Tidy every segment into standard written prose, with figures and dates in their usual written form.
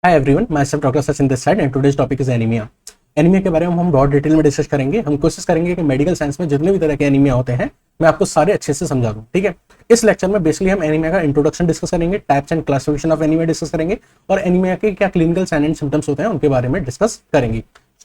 Hi everyone, my self doctor Sachin this side and today's topic is anaemia. Anaemia के बारे में हम बहुत डिटेल में डिस्कस करेंगे। हम कोशिश करेंगे कि मेडिकल साइंस में जितने भी तरह के एनीमिया होते हैं मैं आपको सारे अच्छे से समझा दूं। ठीक है, इस लेक्चर में बेसिकली हम एनीमिया का इंट्रोडक्शन डिस्कस करेंगे, types and classification of anaemia discuss करेंगे और एनीमिया के क्या क्लिनिकल साइन एंड सिम्टम्स होते हैं उनके बारे में डिस्कस करेंगे।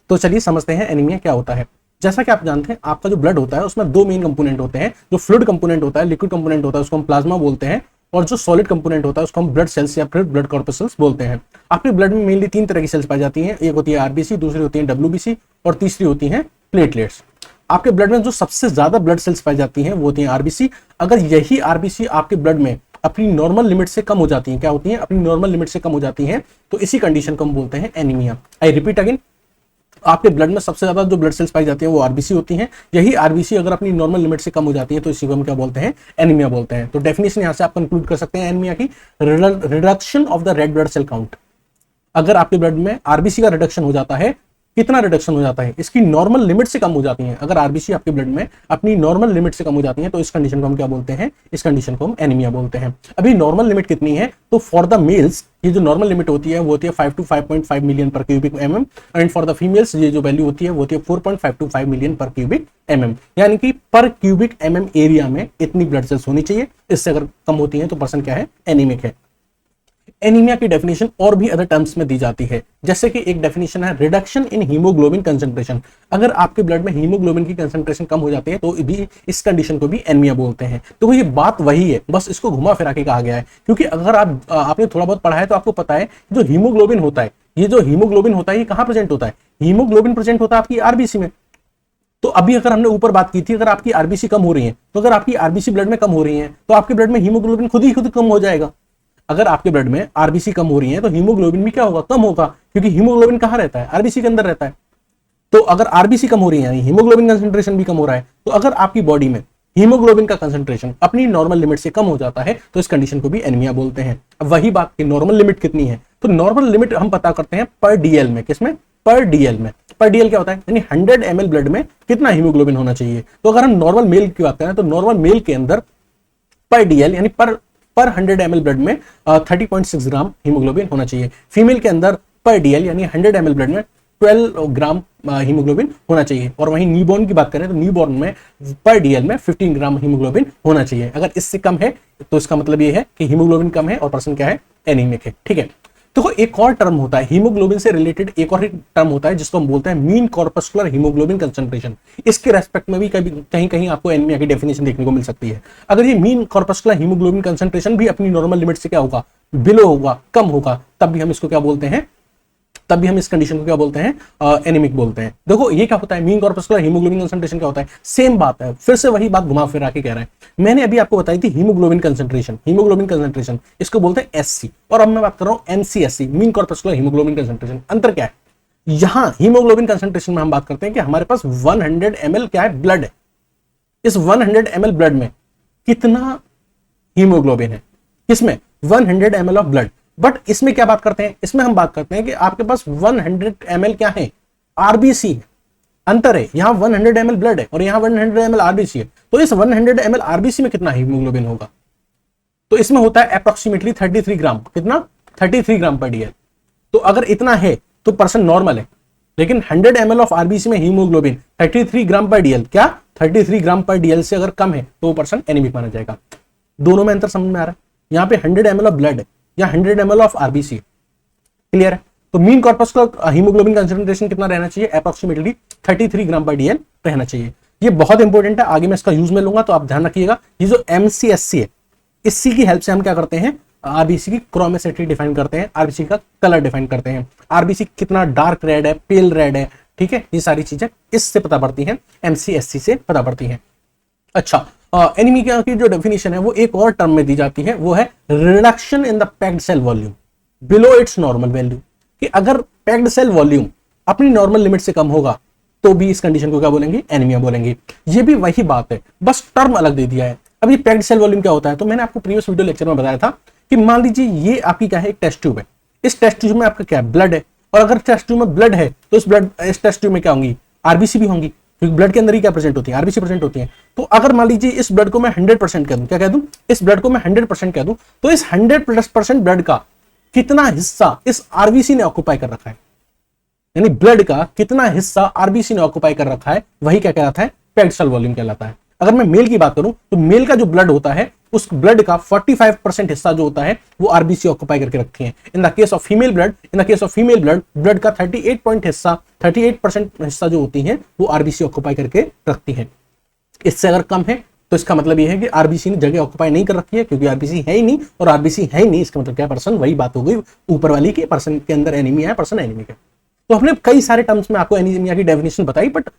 तो चलिए समझते हैं एनीमिया क्या होता है। जैसा कि आप जानते हैं, आपका जो ब्लड होता है उसमें दो मेन कंपोनेंट होते हैं। जो फ्लूइड कंपोनेंट होता है, लिक्विड कंपोनेंट होता है, उसको हम प्लाज्मा बोलते हैं, और जो सॉलिड कंपोनेंट होता है उसको हम ब्लड सेल्स या फिर ब्लड कॉर्पस्कल्स बोलते हैं। आपके ब्लड में मेनली तीन तरह की सेल्स पाई जाती हैं। एक होती है आरबीसी, दूसरी होती है डब्ल्यूबीसी और तीसरी होती है प्लेटलेट्स। आपके ब्लड में जो सबसे ज्यादा ब्लड सेल्स पाई जाती हैं वो होती है आरबीसी। अगर यही आरबीसी आपके ब्लड में अपनी नॉर्मल लिमिट से कम हो जाती है, क्या होती है, अपनी नॉर्मल लिमिट से कम हो जाती है, तो इसी कंडीशन को हम बोलते हैं एनीमिया। आई रिपीट अगेन, आपके ब्लड में सबसे ज्यादा जो ब्लड सेल्स पाई जाती हैं वो आरबीसी होती हैं। यही आरबीसी अगर अपनी नॉर्मल लिमिट से कम हो जाती है तो इसी को हम क्या बोलते हैं, एनीमिया बोलते हैं। तो डेफिनेशन यहां से आप कंक्लूड कर सकते हैं एनीमिया की, reduction of the red blood cell count. अगर आपके ब्लड में आरबीसी का रिडक्शन हो जाता है, कितना रिडक्शन हो जाता है, इसकी नॉर्मल लिमिट से कम हो जाती है। अगर आरबीसी आपके ब्लड में अपनी नॉर्मल लिमिट से कम हो जाती है तो इस कंडीशन को हम क्या बोलते हैं, इस कंडीशन को हम एनीमिया बोलते हैं। अभी नॉर्मल लिमिट कितनी है, तो फॉर द मेल्स ये जो नॉर्मल लिमिट होती है वो होती है 5 to 5.5 मिलियन पर cubic MM, and for the females ये जो वैल्यू होती है वो होती है 4.5 to 5 मिलियन पर क्यूबिक एमएम। यानी कि पर क्यूबिक एमएम एरिया में इतनी ब्लड सेल्स होनी चाहिए। इससे अगर कम होती है तो पर्सन क्या है, एनीमिक है। एनीमिया की डेफिनेशन और भी अदर टर्म्स में दी जाती है, जैसे कि एक डेफिनेशन है रिडक्शन इन हीमोग्लोबिन कंसंट्रेशन। अगर आपके ब्लड में हीमोग्लोबिन की कंसंट्रेशन कम हो जाती है तो भी इस कंडीशन को भी एनीमिया बोलते हैं। तो ये बात वही है, बस इसको घुमा फिरा के कहा गया है, क्योंकि अगर आपने थोड़ा बहुत पढ़ा है तो आपको पता है जो हीमोग्लोबिन होता है, ये जो हीमोग्लोबिन होता है ये कहां प्रेजेंट होता है, हीमोग्लोबिन प्रेजेंट होता है आपकी आरबीसी में। तो अभी अगर हमने ऊपर बात की थी, अगर आपकी आरबीसी कम हो रही है, तो अगर आपकी आरबीसी ब्लड में कम हो रही है तो आपके ब्लड में हीमोग्लोबिन खुद कम हो जाएगा। अगर आपके ब्लड में आरबीसी कम हो रही है तो हीमोग्लोबिन भी क्या होगा, कम होगा, क्योंकि हीमोग्लोबिन कहां रहता है, आरबीसी के अंदर रहता है। तो अगर आरबीसी कम हो रही है यानी हीमोग्लोबिन कंसंट्रेशन भी कम हो रहा है, तो अगर आपकी बॉडी में हीमोग्लोबिन का कंसंट्रेशन अपनी नॉर्मल लिमिट से कम हो जाता है तो इस कंडीशन को भी एनीमिया बोलते हैं। अब वही बात कि नॉर्मल लिमिट कितनी है, तो नॉर्मल लिमिट हम पता करते हैं पर डीएल में। किसमें, पर डीएल में। पर डीएल क्या होता है, यानी 100 ml ब्लड में कितना हीमोग्लोबिन होना चाहिए। तो अगर हम नॉर्मल मेल की बात करें तो नॉर्मल मेल के अंदर पर डीएल यानी पर 100 ml ब्लड में 30.6 ग्राम हीमोग्लोबिन होना चाहिए। फीमेल के अंदर पर डीएल यानी 100 ml ब्लड में 12 ग्राम हीमोग्लोबिन होना चाहिए। और वहीं न्यूबॉर्न की बात करें तो न्यूबॉर्न में पर डीएल में 15 ग्राम हीमोग्लोबिन होना चाहिए। अगर इससे कम है तो इसका मतलब ये है कि हीमोग्लोबिन कम है और पर्सन क्या है, एनीमिक है। ठीक है, तो एक और टर्म होता है हीमोग्लोबिन से रिलेटेड, एक और टर्म होता है जिसको हम बोलते हैं मीन कॉर्पस्कुलर हीमोग्लोबिन कंसंट्रेशन। इसके रेस्पेक्ट में भी कहीं कहीं आपको एनीमिया की डेफिनेशन देखने को मिल सकती है। अगर ये मीन कॉर्पस्कुलर हीमोग्लोबिन कंसंट्रेशन भी अपनी नॉर्मल लिमिट से क्या होगा, बिलो होगा, कम होगा, तब भी हम इसको क्या बोलते हैं, तब भी हम इस कंडीशन को क्या बोलते हैं, एनीमिक बोलते हैं। देखो ये क्या होता है, मीन कॉर्पस्कुलर हीमोग्लोबिन कंसंट्रेशन क्या होता है, सेम बात है, फिर से वही बात घुमा फिरा के कह रहा है। मैंने अभी आपको बताई थी हीमोग्लोबिन कंसंट्रेशन, इसको बोलते हैं एससी, और अब मैं बात कर रहा हूं NCSC, mean corpuscular haemoglobin concentration. अंतर क्या है, यहां हीमोग्लोबिन कंसंट्रेशन में हम बात करते हैं कि हमारे पास 100 ml क्या है, ब्लड है। इस 100 ml ब्लड में कितना हीमोग्लोबिन है, किसमें, 100 ml ऑफ ब्लड। बट इसमें क्या बात करते हैं, इसमें हम बात करते हैं कि आपके पास 100 ml क्या है, आरबीसी है। अंतर है, यहां 100 ml ब्लड है और यहां 100 ml आरबीसी है। तो इस 100 ml आरबीसी में कितना हीमोग्लोबिन होगा, तो इसमें होता है अप्रोक्सीमेटली 33 ग्राम। कितना, 33 ग्राम पर डीएल। तो अगर इतना है तो पर्सन नॉर्मल है, लेकिन 100 ml ऑफ आरबीसी में हीमोग्लोबिन 33 ग्राम पर डीएल, क्या 33 ग्राम पर डीएल से अगर कम है तो वो पर्सन एनीमिक माना जाएगा। दोनों में अंतर समझ में आ रहा है, यहां पे 100 ml ऑफ ब्लड है या 100 ml ऑफ आरबीसी। क्लियर है, तो मीन कॉर्पस्कुलर हीमोग्लोबिन कंसंट्रेशन कितना रहना चाहिए, अप्रोक्सीमेटली 33 ग्राम पर डीएल रहना चाहिए। ये बहुत इंपॉर्टेंट है, आगे मैं इसका यूज में लूंगा तो आप ध्यान रखिएगा। ये जो एमसीएससी है, इसी की हेल्प से हम क्या करते हैं, आरबीसी की क्रोमेसिटी डिफाइन करते हैं, आरबीसी का कलर डिफाइन करते हैं, आरबीसी कितना डार्क रेड है, पेल रेड है। ठीक है, ये सारी चीजें इससे पता पड़ती हैं, एमसीएससी से पता पड़ती हैं। अच्छा, एनीमिया की जो डेफिनेशन है वो एक और टर्म में दी जाती है, वो है reduction in the packed cell volume below its normal value. कि अगर पैक्ड सेल वॉल्यूम अपनी नॉर्मल लिमिट से कम होगा तो भी इस कंडीशन को क्या बोलेंगे, एनीमिया बोलेंगे। ये भी वही बात है, बस टर्म अलग दे दिया है। अब ये पैक्ड सेल वॉल्यूम क्या होता है, तो मैंने आपको प्रीवियस वीडियो लेक्चर में बताया था कि मान लीजिए ये आपकी क्या है, एक टेस्ट ट्यूब है। इस टेस्ट ट्यूब में आपका क्या है, ब्लड है, और अगर टेस्ट ट्यूब में ब्लड है तो इस टेस्ट ट्यूब में क्या होंगी, आरबीसी भी होंगी, क्योंकि ब्लड के अंदर ही क्या प्रेजेंट होती है, आरबीसी प्रेजेंट होती है। तो अगर मान लीजिए इस ब्लड को मैं 100% कह दूं, क्या कह दूं, इस ब्लड को मैं 100% कह दूं, तो इस 100% ब्लड का कितना हिस्सा इस आरबीसी ने ऑक्युपाई कर रखा है, यानी ब्लड का कितना हिस्सा आरबीसी ने ऑक्युपाई कर रखा है, वही क्या कहलाता है, पैक्ड सेल वॉल्यूम कहलाता है। अगर मैं मेल की बात करूं तो मेल का जो ब्लड होता है उस ब्लड का 45% हिस्सा जो होता है वो आरबीसी ऑक्युपाई करके रखती है। In the case of female blood, blood का 38% हिस्सा जो होती है वो आरबीसी ऑक्युपाई करके रखती है। इससे अगर कम है तो इसका मतलब यह है कि आरबीसी ने जगह ऑक्युपाई नहीं कर रखी है, क्योंकि आरबीसी है ही नहीं, और आरबीसी है ही नहीं इसका मतलब क्या, पर्सन, वही बात हो गई ऊपर वाली की, पर्सन के अंदर एनीमिया है, पर्सन एनीमिक है। तो हमने कई सारे टर्म्स में आपको एनीमिया की डेफिनेशन बताई, बट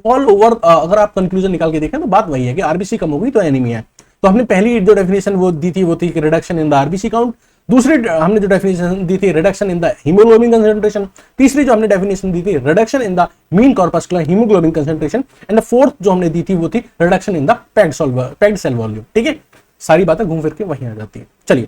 ऑल ओवर अगर आप कंक्लूजन निकाल के देखें तो बात वही है कि आरबीसी कम हो गई तो एनीमिया है। तो हमने पहली जो डेफिनेशन वो दी थी वो थी reduction in the RBC count. दूसरी हमने जो डेफिनेशन दी थी reduction in the haemoglobin concentration. तीसरी जो हमने डेफिनेशन दी थी reduction in the mean corpuscular haemoglobin concentration. And the fourth जो हमने दी थी वो थी reduction in the packed cell volume. ठीक है, सारी बातें घूम फिर के वहीं आ जाती है। चलिए,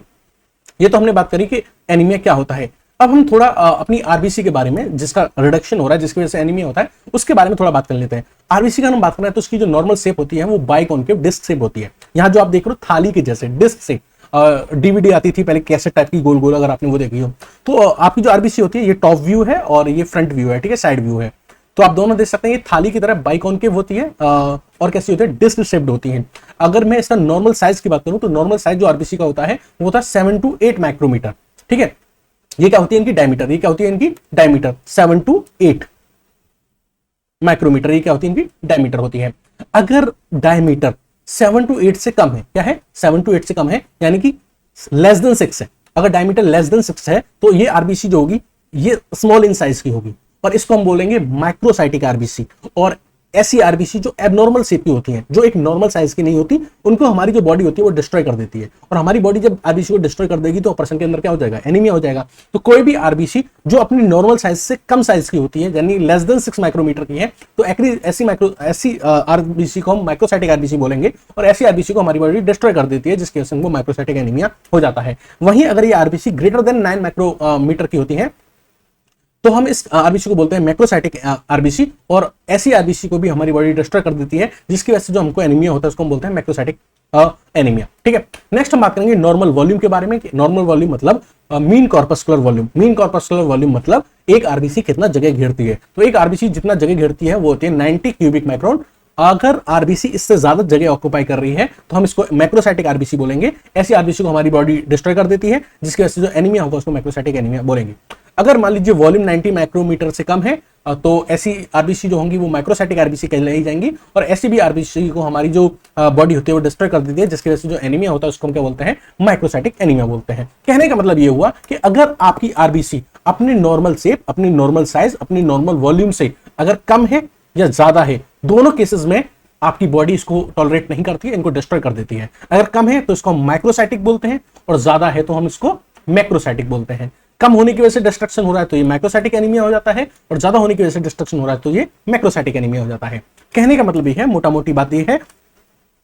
ये तो हमने बात करी कि एनीमिया क्या होता है। अब हम थोड़ा अपनी आरबीसी के बारे में, जिसका रिडक्शन हो रहा है, जिसकी वजह से एनीमिया होता है, उसके बारे में थोड़ा बात कर लेते हैं। आरबीसी का हम बात कर रहे हैं तो उसकी जो नॉर्मल शेप होती है वो बाइकॉन्केव डिस्क शेप होती है। यहाँ जो आप देख रहे हो थाली के जैसे डिस्क शेप, डीवीडी आती थी पहले कैसेट टाइप की गोल गोल, अगर आपने वो देखी हो तो आपकी जो आरबीसी होती है ये टॉप व्यू है और ये फ्रंट व्यू है, ठीक है, साइड व्यू है। तो आप दोनों देख सकते हैं ये थाली की तरह बाइकॉन्केव होती है और कैसी होती है, डिस्क शेप्ड होती है। अगर मैं इसका नॉर्मल साइज की बात करूं तो नॉर्मल साइज जो आरबीसी का होता है वो होता है 7 to 8 माइक्रोमीटर। ठीक है, ये क्या होती है इनकी डायमीटर, ये क्या होती है इनकी डायमीटर 7 to 8 माइक्रोमीटर, ये क्या होती है इनकी डायमीटर होती है। अगर डायमीटर 7 to 8 से कम है, क्या है 7 to 8 से कम है, यानी कि लेस देन 6 है, अगर डायमीटर लेस देन 6 है तो ये आरबीसी जो होगी ये स्मॉल इन साइज की होगी और इसको हम बोलेंगे माइक्रोसाइटिक आरबीसी। और ऐसी आरबीसी जो एबनॉर्मल शेप की होती हैं, जो एक नॉर्मल साइज की नहीं होती, उनको हमारी जो बॉडी होती है वो डिस्ट्रॉय कर देती है। और हमारी बॉडी जब आरबीसी को डिस्ट्रॉय कर देगी तो पर्सन के अंदर क्या हो जाएगा, एनीमिया हो जाएगा। तो कोई भी आरबीसी जो अपनी नॉर्मल साइज से कम साइज की होती है, यानी लेस देन 6 माइक्रोमीटर की है, तो ऐसी आरबीसी को हम माइक्रोसाइटिक आरबीसी बोलेंगे। और ऐसी आरबीसी को हमारी बॉडी डिस्ट्रॉय कर देती है, जिसकी वजह से हमको माइक्रोसाइटिक एनीमिया हो जाता है। वहीं अगर ये आरबीसी ग्रेटर देन 9 माइक्रोमीटर की होती है तो हम इस आरबीसी को बोलते हैं मैक्रोसाइटिक आरबीसी, और ऐसी आरबीसी को भी हमारी बॉडी डिस्ट्रॉय कर देती है, जिसकी वजह से जो हमको एनीमिया होता है उसको हम बोलते हैं मैक्रोसाइटिक एनीमिया। ठीक है, नेक्स्ट हम बात करेंगे नॉर्मल वॉल्यूम के बारे में। नॉर्मल वॉल्यूम मतलब mean corpuscular volume. Mean corpuscular volume मतलब एक आरबीसी कितना जगह घेरती है। तो एक आरबीसी जितना जगह घेरती है वो होती है 90 क्यूबिक माइक्रोन। अगर आरबीसी इससे ज्यादा जगह ऑक्युपाई कर रही है तो हम इसको मैक्रोसाइटिक आरबीसी बोलेंगे। ऐसी आरबीसी को हमारी बॉडी डिस्ट्रॉय कर देती है, जिसकी वजह से जो एनीमिया होगा उसको मैक्रोसाइटिक एनीमिया बोलेंगे। अगर मान लीजिए वॉल्यूम 90 माइक्रोमीटर से कम है तो ऐसी आरबीसी जो होंगी वो माइक्रोसाइटिक आरबीसी कहलाई जाएंगी। और ऐसी भी आरबीसी को हमारी जो बॉडी होती है वो डिस्ट्रॉय कर देती है, जिसकी वजह से जो एनीमिया होता है उसको हम क्या बोलते हैं, माइक्रोसाइटिक एनीमिया बोलते हैं। कहने का मतलब ये हुआ कि अगर आपकी आरबीसी अपनी नॉर्मल शेप, अपनी नॉर्मल साइज, अपनी नॉर्मल वॉल्यूम से अगर कम है या ज्यादा है, दोनों केसेस में आपकी बॉडी इसको टॉलरेट नहीं करती है, इनको डिस्ट्रॉय कर देती है। अगर कम है तो इसको हम माइक्रोसाइटिक बोलते हैं और ज्यादा है तो हम इसको मैक्रोसाइटिक बोलते हैं। कम होने की वजह से डिस्ट्रक्शन हो रहा है तो ये माइक्रोसाइटिक एनीमिया हो जाता है, और ज्यादा होने की वजह से डिस्ट्रक्शन हो रहा है तो ये मैक्रोसाइटिक एनीमिया हो जाता है। कहने का मतलब ये है, मोटा मोटी बात ये है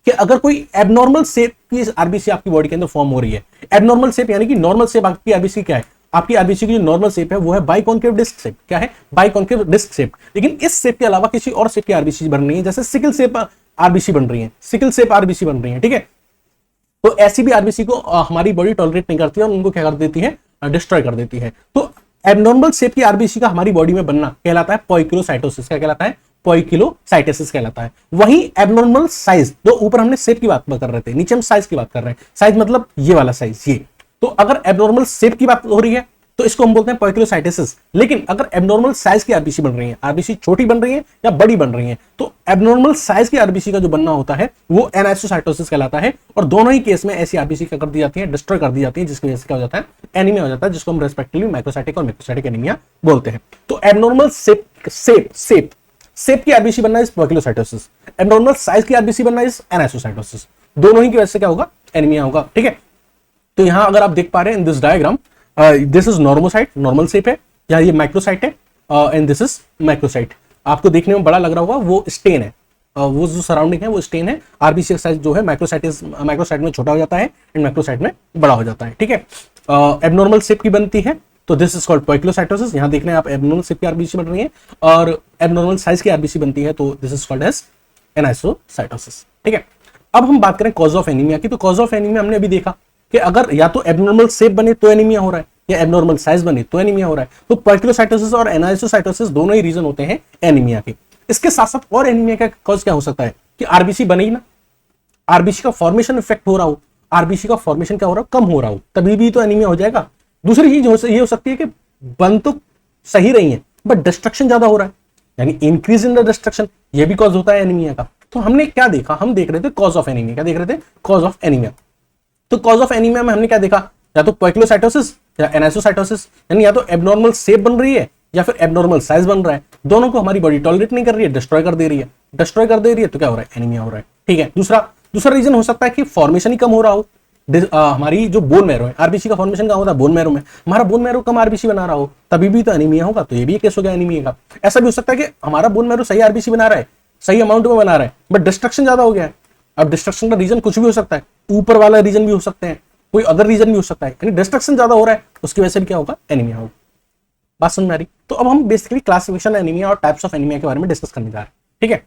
कि अगर कोई एबनॉर्मल शेप की आरबीसी आपकी बॉडी के अंदर फॉर्म हो रही है, एबनॉर्मल शेप यानी कि नॉर्मल शेप आपकी आरबीसी क्या है, आपकी आरबीसी की जो नॉर्मल शेप है वो है बाइकॉन्केव डिस्क शेप। क्या है, बाइकॉन्केव डिस्क शेप। लेकिन इस शेप के अलावा किसी और शेप की आरबीसी बन रही है, जैसे सिकल शेप आरबीसी बन रही है, सिकल शेप आरबीसी बन रही है। ठीक है, तो ऐसी भी आरबीसी को हमारी बॉडी टॉलरेट नहीं करती है और उनको क्या कर देती है, डिस्ट्रॉय कर देती है। तो एबनॉर्मल शेप की आरबीसी का हमारी बॉडी में बनना कहलाता है पॉइकिलोसाइटोसिस। क्या कहलाता है, पॉइकिलोसाइटोसिस कहलाता है। वहीं एबनॉर्मल साइज, जो ऊपर हमने शेप की बात कर रहे थे, नीचे हम साइज की बात कर रहे हैं। साइज मतलब ये वाला साइज, ये। तो अगर एबनॉर्मल शेप की बात हो रही है तो इसको हम बोलते हैं पॉइकिलोसाइटोसिस। लेकिन अगर एबनॉर्मल साइज की आरबीसी बन रही है, आरबीसी छोटी बन रही है या बड़ी बन रही है, तो एबनॉर्मल साइज की आरबीसी का जो बनना होता है वो एनाइसोसाइटोसिस कहलाता है। और दोनों ही केस में ऐसी आरबीसी क्या कर दी जाती है, डिस्ट्रॉय कर दी जाती है, जिसकी वजह से क्या हो जाता है, एनीमिया हो जाता है, जिसको हम रेस्पेक्टिवली माइक्रोसाइटिक और मैक्रोसाइटिक एनीमिया बोलते हैं। तो एबनॉर्मल शेप की आरबीसी बनना इज पॉइकिलोसाइटोसिस, एबनॉर्मल साइज की आरबीसी बनना इज एनाइसोसाइटोसिस। दोनों ही की वजह से क्या होगा, एनीमिया होगा। ठीक है, तो यहां अगर आप देख पा रहे हैं in this diagram, this is normocyte, normal shape है, या ये माइक्रोसाइट है, एंड दिस इज मैक्रोसाइट। आपको देखने में बड़ा लग रहा होगा, वो स्टेन है, वो जो सराउंडिंग है वो स्टेन है। आरबीसी का साइज जो है माइक्रोसाइट में छोटा हो जाता है एंड मैक्रोसाइट में बड़ा हो जाता है। ठीक है, एबनॉर्मल शेप की बनती है तो दिस इज कॉल्ड पॉइकिलोसाइटोसिस। यहां देख रहे हैं आप, एबनॉर्मल शेप की आरबीसी बन रही है, और एबनॉर्मल साइज की आरबीसी बनती है तो this is called as anisocytosis. ठीक है, अब हम बात करें कॉज ऑफ एनीमिया की। तो कॉज ऑफ एनीमिया हमने अभी देखा कि अगर या तो एबनॉर्मल शेप बने तो एनीमिया हो रहा है, या एबनॉर्मल साइज बनी तो एनीमिया हो रहा है। तो पॉइकिलोसाइटोसिस और एनाइसोसाइटोसिस दोनों ही रीजन होते हैं एनीमिया के। इसके साथ साथ और एनीमिया का कॉज क्या हो सकता है कि आरबीसी बने ही ना, आरबीसी का फॉर्मेशन इफेक्ट हो रहा हो, आरबीसी का फॉर्मेशन क्या हो रहा हो, कम हो रहा हो, तभी भी तो एनीमिया हो जाएगा। दूसरी चीज ये हो सकती है कि बन तो सही रही है बट डिस्ट्रक्शन ज्यादा हो रहा है, यानी इंक्रीज इन द डिस्ट्रक्शन, ये भी कॉज होता है एनीमिया का। तो हमने क्या देखा, हम देख रहे थे कॉज ऑफ एनीमिया, क्या देख रहे थे, कॉज ऑफ एनीमिया। तो कॉज ऑफ एनीमिया में हमने क्या देखा, या तो पॉइकिलोसाइटोसिस या एनाइसोसाइटोसिस, यानी या तो एबनॉर्मल शेप बन रही है या फिर एबनॉर्मल साइज बन रहा है, दोनों को हमारी बॉडी टॉलरेट नहीं कर रही है, डिस्ट्रॉय कर दे रही है, डिस्ट्रॉय कर दे रही है, तो क्या हो रहा है, एनीमिया हो रहा है। ठीक है, दूसरा रीजन हो सकता है कि फॉर्मेशन ही कम हो रहा हो, हमारी जो बोन मैरो है, आरबीसी का फॉर्मेशन कहाँ होता है, बोन मैरो में, हमारा बोन मैरो कम आरबीसी बना रहा हो, तभी भी तो एनीमिया होगा। तो ये भी केस हो गया एनीमिया का। ऐसा भी हो सकता है कि हमारा बोन मैरो सही आरबीसी बना रहा है, सही अमाउंट में बना रहा है, बट डिस्ट्रक्शन ज्यादा हो गया है। अब डिस्ट्रक्शन का रीजन कुछ भी हो सकता है, ऊपर वाला रीजन भी हो सकते हैं, कोई अदर रीजन भी हो सकता है, यानी डिस्ट्रक्शन ज्यादा हो रहा है, उसकी वजह से भी क्या होगा, एनीमिया होगा। बात समझ में आ रही? तो अब हम बेसिकली क्लासिफिकेशन एनीमिया और टाइप्स ऑफ एनीमिया के बारे में डिस्कस करने जा रहे हैं। ठीक है,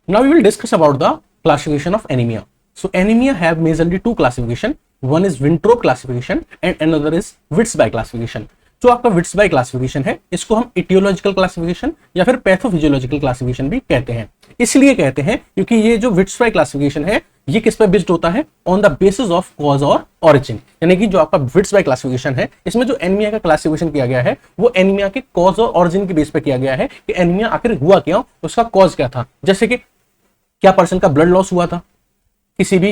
now we will discuss about the classification of anaemia. So anaemia have majorly two classification, one is Wintrobe classification and another is Whitby classification. जो आपका विट्स-बाई क्लासिफिकेशन है, इसको हम इटियोलॉजिकल क्लासिफिकेशन या फिर पैथोफिजियोलॉजिकल क्लासिफिकेशन भी कहते हैं। इसलिए कहते हैं क्योंकि ये जो विट्स-बाई क्लासिफिकेशन है, ये किस पे बेस्ड होता है, on the basis of cause और ऑरिजिन। यानी कि जो आपका विट्स-बाई क्लासिफिकेशन है, इसमें जो एनीमिया का क्लासिफिकेशन किया गया है, वो एनीमिया के कॉज और ऑरिजिन के बेस पे किया गया है कि एनीमिया आखिर हुआ क्या, उसका कॉज क्या था। जैसे कि क्या पर्सन का ब्लड लॉस हुआ था, किसी भी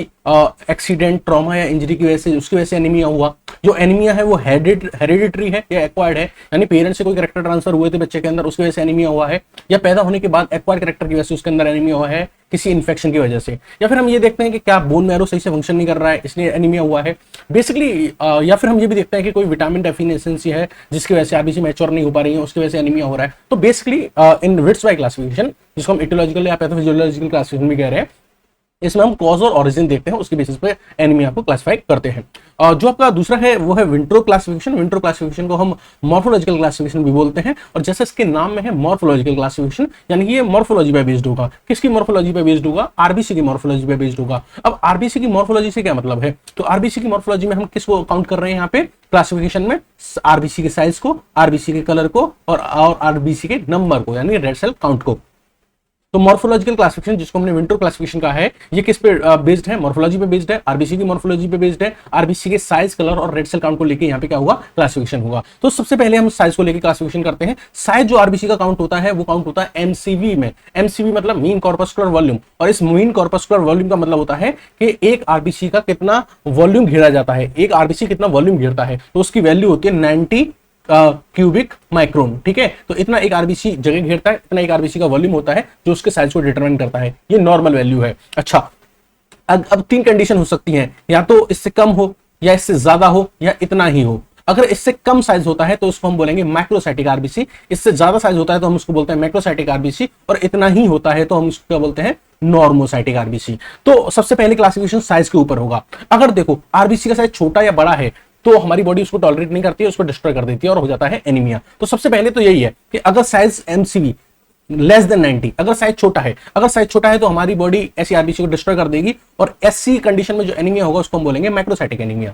एक्सीडेंट, ट्रॉमा या इंजरी की वजह से, उसकी वजह से एनीमिया हुआ। जो एनीमिया है वो हेरिडिटरी है या एक्वायर्ड है, यानी पेरेंट्स से कोई कैरेक्टर ट्रांसफर हुए थे बच्चे के अंदर, उसकी वजह से एनीमिया हुआ है, या पैदा होने के बाद एक्वायर्ड कैरेक्टर की वजह से उसके अंदर एनीमिया हुआ है किसी इन्फेक्शन की वजह से, या फिर हम ये देखते हैं कि क्या बोन मैरो सही से फंक्शन नहीं कर रहा है इसलिए एनीमिया हुआ है बेसिकली, या फिर हम ये भी देखते हैं कि कोई विटामिन डेफिशिएंसी है जिसकी वजह से आरबीसी मैच्योर नहीं हो पा रही है, उसकी वजह से एनीमिया हो रहा है। तो बेसिकली इन विट्स-बाई क्लासिफिकेशन, जिसको हम इटियोलॉजिकल या पैथोफिजियोलॉजिकल क्लासिफिकेशन भी कह रहे हैं, इसमें हम कॉज और ओरिजिन देखते हैं, उसके बेसिस पे एनीमिया को क्लासिफाई करते हैं। जो आपका दूसरा है वो है विंट्रो क्लासिफिकेशन। विंट्रो क्लासिफिकेशन को हम मॉर्फोलॉजिकल क्लासिफिकेशन भी बोलते हैं, और जैसे इसके नाम में है मॉर्फोलॉजिकल क्लासिफिकेशन, यानी कि ये मॉर्फोलॉजी पे बेस्ड होगा। किसकी मॉर्फोलॉजी पे बेस्ड होगा, आरबीसी की मॉर्फोलॉजी पे बेस्ड होगा। अब आरबीसी की मॉर्फोलॉजी से क्या मतलब है, तो आरबीसी की मॉर्फोलॉजी में हम किसको काउंट कर रहे हैं यहाँ पे क्लासिफिकेशन में, आरबीसी के साइज को, आरबीसी के कलर को और आरबीसी के नंबर को, यानी रेड सेल काउंट को। तो मॉर्फोलॉजिकल क्लासिफिकेशन जिसको हमने विंट्रो क्लासिफिकेशन कहा है, ये किस पे बेस्ड है, मॉर्फोलॉजी पे बेस्ड है, आरबीसी की मॉर्फोलॉजी पे बेस्ड है, आरबीसी के साइज, कलर और रेड सेल काउंट को लेके यहाँ पे क्या हुआ, क्लासिफिकेशन हुआ। तो सबसे पहले हम साइज को लेके क्लासिफिकेशन करते हैं। साइज जो आरबीसी का काउंट होता है वो काउंट होता है एमसीवी में। एमसीवी मतलब मीन कॉर्पस्कुलर वॉल्यूम, और इस मीन कॉर्पस्कुलर वॉल्यूम का मतलब होता है कि एक आरबीसी का कितना वॉल्यूम घेरा जाता है, एक आरबीसी कितना वॉल्यूम घेरता है, तो उसकी वैल्यू होती है 90 क्यूबिक माइक्रोन। ठीक है, तो इतना एक आरबीसी जगह घेरता है, इतना एक आरबीसी का वॉल्यूम होता है जो उसके साइज को डिटरमाइन करता है। ये नॉर्मल वैल्यू है। अच्छा, अब तीन कंडीशन हो सकती हैं, या तो इससे कम हो, या इससे ज्यादा हो, या इतना ही हो। अगर इससे कम साइज होता है तो उसको हम बोलेंगे मैक्रोसाइटिक आरबीसी, इससे ज्यादा साइज होता है तो हम उसको बोलते हैं मैक्रोसाइटिक आरबीसी, और इतना ही होता है तो हम उसको क्या बोलते हैं, नॉर्मोसाइटिक आरबीसी। तो सबसे पहले क्लासिफिकेशन साइज के ऊपर होगा। अगर देखो आरबीसी का साइज छोटा या बड़ा है तो हमारी बॉडी उसको टॉलरेट नहीं करती है, उसको डिस्ट्रॉय कर देती है और हो जाता है एनीमिया। तो सबसे पहले तो यही है कि अगर साइज एमसीवी लेस देन 90, अगर साइज छोटा है, तो हमारी बॉडी ऐसी आरबीसी को डिस्ट्रॉय कर देगी, और ऐसी कंडीशन में जो एनीमिया होगा उसको हम बोलेंगे मैक्रोसाइटिक एनीमिया।